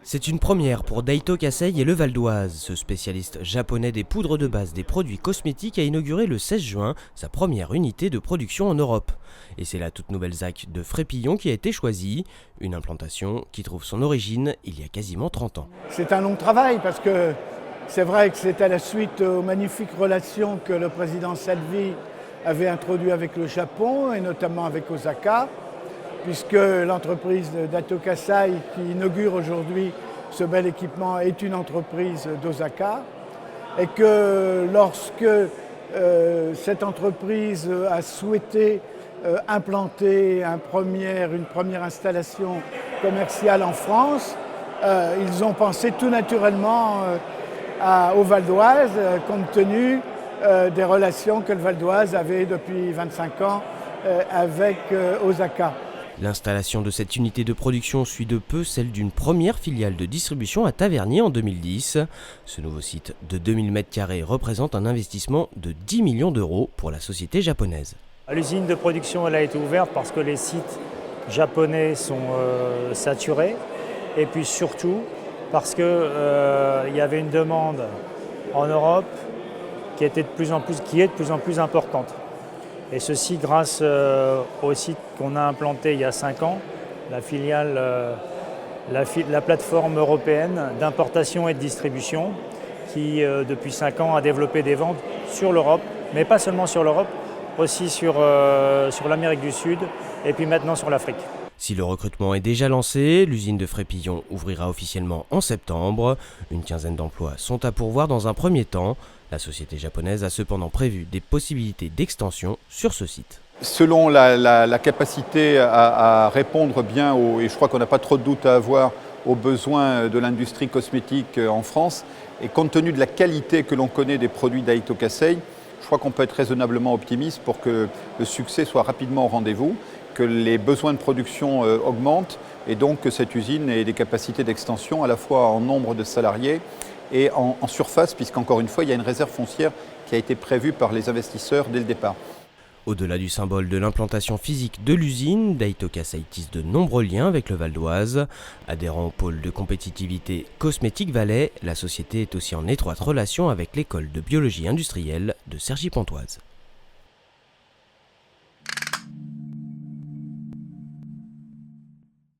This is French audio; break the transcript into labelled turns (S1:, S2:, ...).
S1: C'est une première pour Daito Kasei et le Val d'Oise. Ce spécialiste japonais des poudres de base des produits cosmétiques a inauguré le 16 juin sa première unité de production en Europe. Et c'est la toute nouvelle ZAC de Frépillon qui a été choisie, une implantation qui trouve son origine il y a quasiment 30 ans.
S2: C'est un long travail parce que c'est vrai que c'est à la suite aux magnifiques relations que le président Salvi avait introduites avec le Japon et notamment avec Osaka, puisque l'entreprise Daito Kasei qui inaugure aujourd'hui ce bel équipement est une entreprise d'Osaka et que lorsque cette entreprise a souhaité implanter une première installation commerciale en France, ils ont pensé tout naturellement au Val d'Oise, compte tenu des relations que le Val d'Oise avait depuis 25 ans avec Osaka.
S1: L'installation de cette unité de production suit de peu celle d'une première filiale de distribution à Tavernier en 2010. Ce nouveau site de 2000 m² représente un investissement de 10 millions d'euros pour la société japonaise.
S3: L'usine de production elle a été ouverte parce que les sites japonais sont saturés et puis surtout parce qu'il y avait une demande en Europe qui est de plus en plus importante. Et ceci grâce au site qu'on a implanté il y a 5 ans, la filiale, la plateforme européenne d'importation et de distribution qui depuis 5 ans a développé des ventes sur l'Europe, mais pas seulement sur l'Europe, aussi sur l'Amérique du Sud et puis maintenant sur l'Afrique.
S1: Si le recrutement est déjà lancé, l'usine de Frépillon ouvrira officiellement en septembre. Une quinzaine d'emplois sont à pourvoir dans un premier temps. La société japonaise a cependant prévu des possibilités d'extension sur ce site.
S4: Selon la capacité à répondre bien, et je crois qu'on n'a pas trop de doute à avoir, aux besoins de l'industrie cosmétique en France, et compte tenu de la qualité que l'on connaît des produits Daito Kasei, je crois qu'on peut être raisonnablement optimiste pour que le succès soit rapidement au rendez-vous, que les besoins de production augmentent et donc que cette usine ait des capacités d'extension à la fois en nombre de salariés et en surface, puisqu'encore une fois, il y a une réserve foncière qui a été prévue par les investisseurs dès le départ.
S1: Au-delà du symbole de l'implantation physique de l'usine, Daito Kasei tisse de nombreux liens avec le Val d'Oise. Adhérant au pôle de compétitivité Cosmétique Valais, la société est aussi en étroite relation avec l'école de biologie industrielle de Cergy-Pontoise.